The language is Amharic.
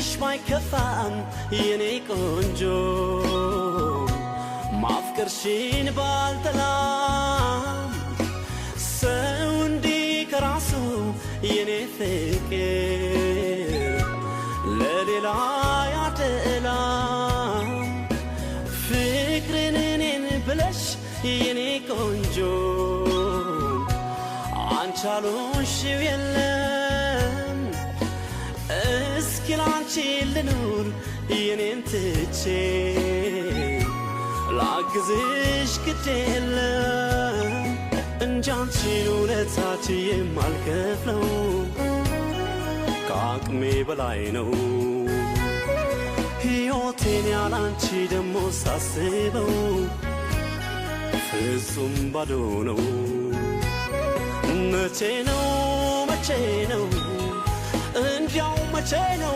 ፍቅርሽ ባይከፋም የኔ ቆንጆ ማፍቀርሽን ባልጠላም ሰው እንዲህ ከራሱ የኔ ፍቅር ለሌላ ያደላም ፍቅርን እኔን ብለሽ የኔ ቆንጆ አንቻሉሽው የለም እስኪ ላንቺ ልኑር የኔን ትቼ ላግዝሽ ግድ የለም እንጂ አንቺን ውለታች የማልከፍለው ከአቅሜ በላይ ነው ሕይወቴን ያላንቺ ደሞ ሳስበው ፍጹም ባዶ ነው መቼ ነው እንዲያው መቼ ነው